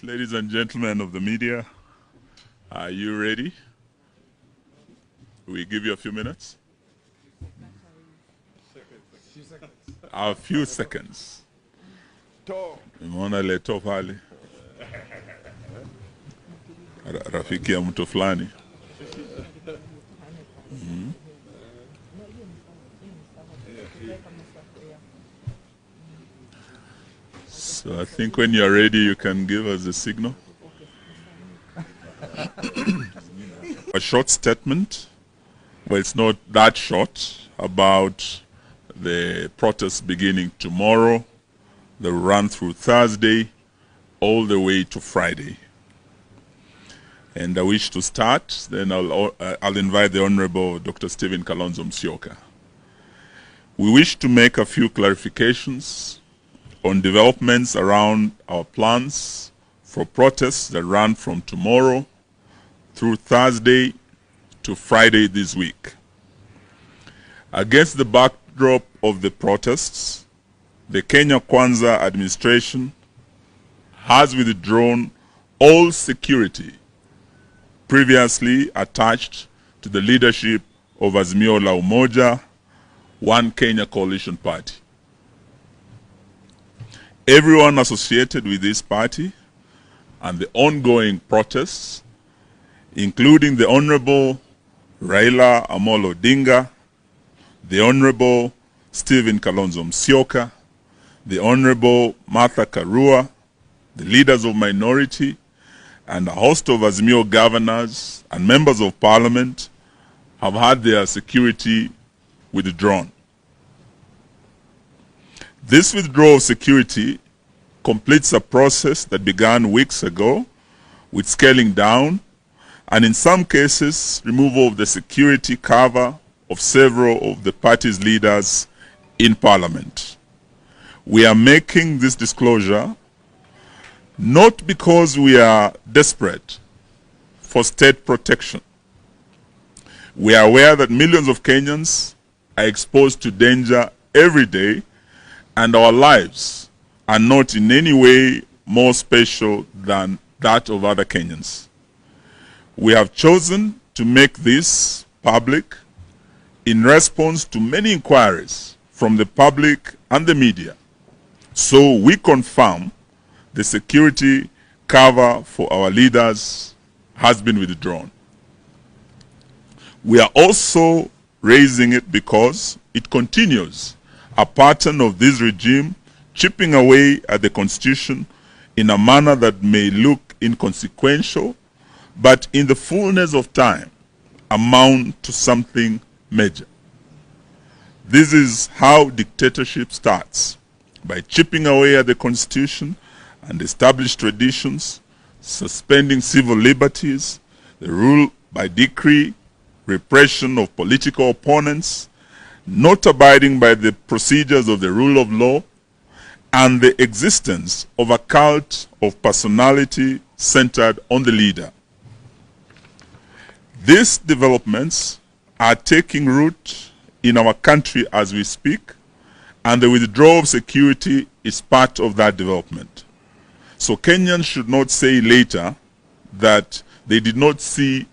Ladies and gentlemen of the media, are you ready? We give you a few minutes? A few seconds. Nimeona leto pale. Rafiki ya mtu fulani. So I think when you're ready, you can give us a signal. A short statement, but it's not that short, about the protest beginning tomorrow, the run through Thursday, all the way to Friday. And I wish to start, then I'll invite the Honorable Dr. Stephen Kalonzo Musyoka. We wish to make a few clarifications on developments around our plans for protests that run from tomorrow through Thursday to Friday this week. Against the backdrop of the protests, the Kenya Kwanza administration has withdrawn all security previously attached to the leadership of Azimio la Umoja, One Kenya Coalition Party. Everyone associated with this party and the ongoing protests, including the Honorable Raila Amolo Odinga, the Honorable Stephen Kalonzo Musyoka, the Honorable Martha Karua, the leaders of minority, and a host of Azimio governors and members of parliament have had their security withdrawn. This withdrawal of security completes a process that began weeks ago with scaling down and in some cases removal of the security cover of several of the party's leaders in parliament. We are making this disclosure not because we are desperate for state protection. We are aware that millions of Kenyans are exposed to danger every day, and our lives are not in any way more special than that of other Kenyans. We have chosen to make this public in response to many inquiries from the public and the media. So we confirm the security cover for our leaders has been withdrawn. We are also raising it because it continues a pattern of this regime chipping away at the Constitution in a manner that may look inconsequential, but in the fullness of time amount to something major. This is how dictatorship starts, by chipping away at the Constitution and established traditions, suspending civil liberties, the rule by decree, repression of political opponents, not abiding by the procedures of the rule of law, and the existence of a cult of personality centered on the leader. These developments are taking root in our country as we speak, and the withdrawal of security is part of that development. So Kenyans should not say later that they did not see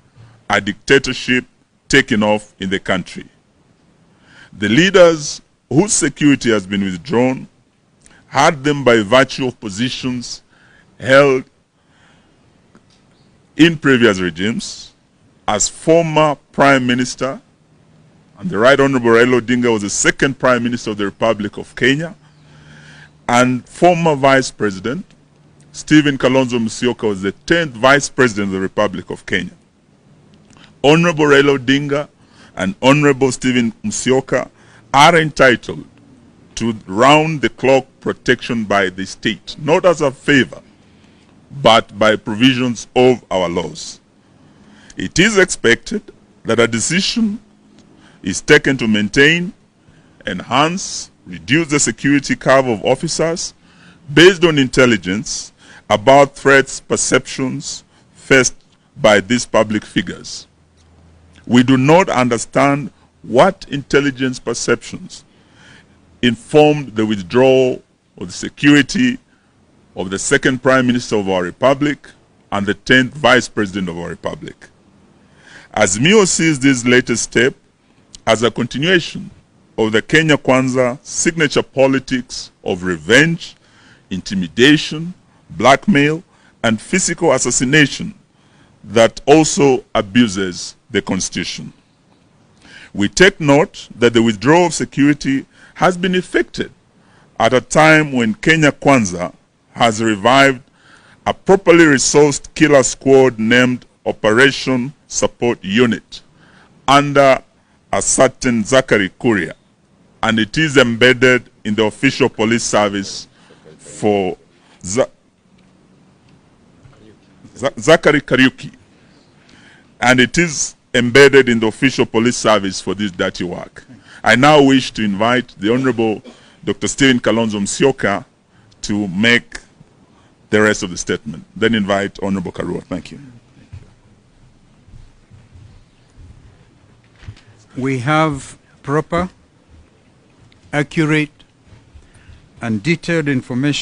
a dictatorship taken off in the country. The leaders whose security has been withdrawn had them by virtue of positions held in previous regimes. As former Prime Minister, and the Right Honorable Raila Odinga was the second Prime Minister of the Republic of Kenya, and former Vice President Stephen Kalonzo Musyoka was the 10th Vice President of the Republic of Kenya. Honorable Raila Odinga and Honorable Stephen Musyoka are entitled to round-the-clock protection by the state, not as a favor, but by provisions of our laws. It is expected that a decision is taken to maintain, enhance, reduce the security cover of officers based on intelligence about threats, perceptions faced by these public figures. We do not understand what intelligence perceptions informed the withdrawal of the security of the second Prime Minister of our Republic and the 10th Vice President of our Republic. Azimio sees this latest step as a continuation of the Kenya Kwanza signature politics of revenge, intimidation, blackmail, and physical assassination that also abuses the Constitution. We take note that the withdrawal of security has been effected at a time when Kenya Kwanza has revived a properly resourced killer squad named Operation Support Unit under a certain Zachary Kuria, and it is embedded in the official police service for Zachary Kariuki, and it is embedded in the official police service for this dirty work. I now wish to invite the Honorable Dr. Stephen Kalonzo Musyoka to make the rest of the statement. Then invite Honorable Karua. Thank you. We have proper, accurate, and detailed information